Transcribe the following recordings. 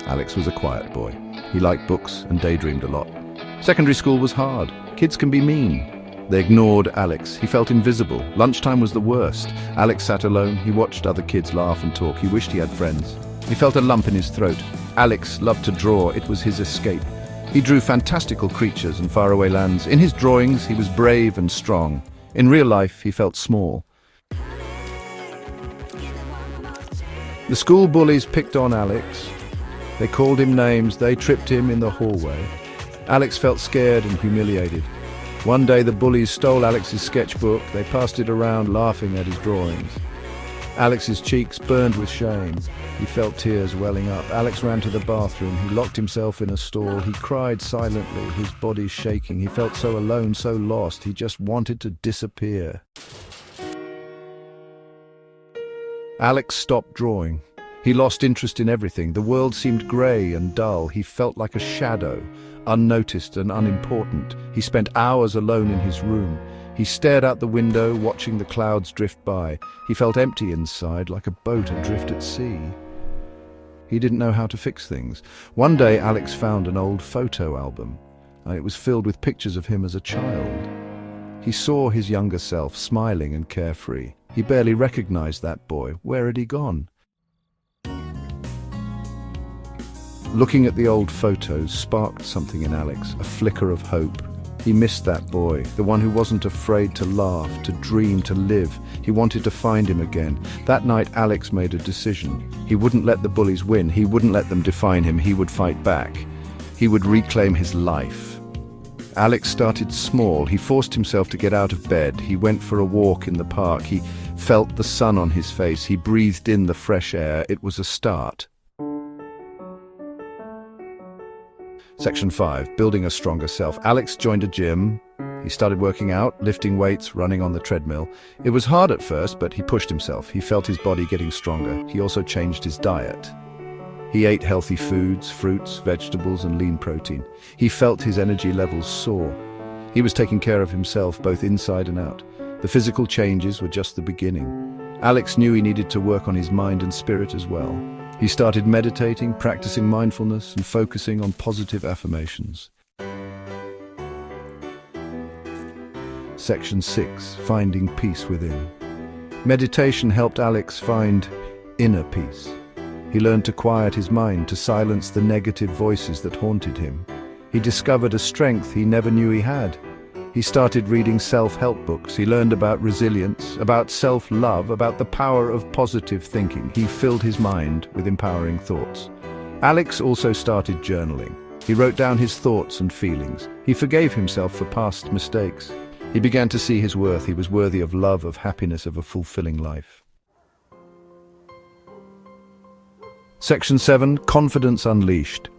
Alex was a quiet boy. He liked books and daydreamed a lot. Secondary school was hard. Kids can be mean. They ignored Alex. He felt invisible. Lunchtime was the worst. Alex sat alone. He watched other kids laugh and talk. He wished he had friends. He felt a lump in his throat. Alex loved to draw. It was his escape. He drew fantastical creatures and faraway lands. In his drawings, he was brave and strong. In real life, he felt small. The school bullies picked on Alex. They called him names. They tripped him in the hallway. Alex felt scared and humiliated. One day, the bullies stole Alex's sketchbook. They passed it around, laughing at his drawings. Alex's cheeks burned with shame. He felt tears welling up. Alex ran to the bathroom. He locked himself in a stall. He cried silently, his body shaking. He felt so alone, so lost. He just wanted to disappear. Alex stopped drawing. He lost interest in everything. The world seemed grey and dull. He felt like a shadow, unnoticed and unimportant. He spent hours alone in his room. He stared out the window, watching the clouds drift by. He felt empty inside, like a boat adrift at sea. He didn't know how to fix things. One day, Alex found an old photo album. It was filled with pictures of him as a child. He saw his younger self, smiling and carefree. He barely recognized that boy. Where had he gone? Looking at the old photos sparked something in Alex, a flicker of hope. He missed that boy, the one who wasn't afraid to laugh, to dream, to live. He wanted to find him again. That night, Alex made a decision. He wouldn't let the bullies win. He wouldn't let them define him. He would fight back. He would reclaim his life. Alex started small. He forced himself to get out of bed. He went for a walk in the park. He felt the sun on his face. He breathed in the fresh air. It was a start. Section 5, Building a Stronger Self. Alex joined a gym. He started working out, lifting weights, running on the treadmill. It was hard at first, but he pushed himself. He felt his body getting stronger. He also changed his diet. He ate healthy foods, fruits, vegetables, and lean protein. He felt his energy levels soar. He was taking care of himself, both inside and out. The physical changes were just the beginning. Alex knew he needed to work on his mind and spirit as well. He started meditating, practicing mindfulness, and focusing on positive affirmations. Section 6, Finding Peace Within. Meditation helped Alex find inner peace. He learned to quiet his mind, to silence the negative voices that haunted him. He discovered a strength he never knew he had. He started reading self-help books. He learned about resilience, about self-love, about the power of positive thinking. He filled his mind with empowering thoughts. Alex also started journaling. He wrote down his thoughts and feelings. He forgave himself for past mistakes. He began to see his worth. He was worthy of love, of happiness, of a fulfilling life. Section 7, Confidence Unleashed.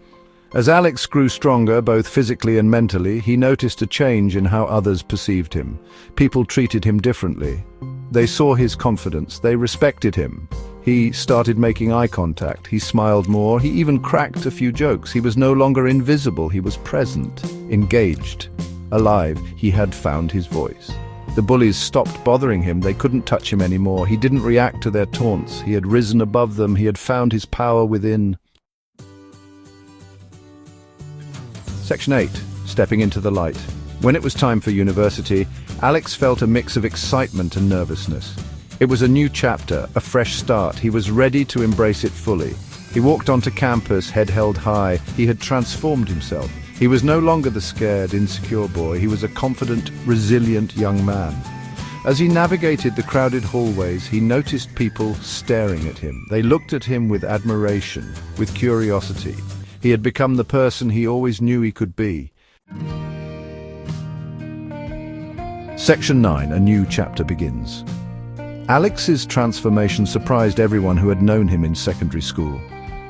As Alex grew stronger, both physically and mentally, he noticed a change in how others perceived him. People treated him differently. They saw his confidence. They respected him. He started making eye contact. He smiled more. He even cracked a few jokes. He was no longer invisible. He was present, engaged, alive. He had found his voice. The bullies stopped bothering him. They couldn't touch him anymore. He didn't react to their taunts. He had risen above them. He had found his power within. Section 8, Stepping into the Light. When it was time for university, Alex felt a mix of excitement and nervousness. It was a new chapter, a fresh start. He was ready to embrace it fully. He walked onto campus, head held high. He had transformed himself. He was no longer the scared, insecure boy. He was a confident, resilient young man. As he navigated the crowded hallways, he noticed people staring at him. They looked at him with admiration, with curiosity. He had become the person he always knew he could be. Section 9, A New Chapter Begins. Alex's transformation surprised everyone who had known him in secondary school.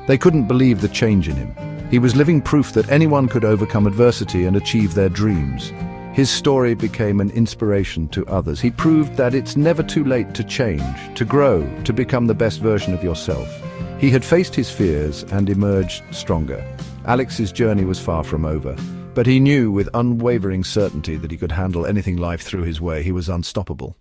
They couldn't believe the change in him. He was living proof that anyone could overcome adversity and achieve their dreams. His story became an inspiration to others. He proved that it's never too late to change, to grow, to become the best version of yourself. He had faced his fears and emerged stronger. Alex's journey was far from over, but he knew with unwavering certainty that he could handle anything life threw his way. He was unstoppable.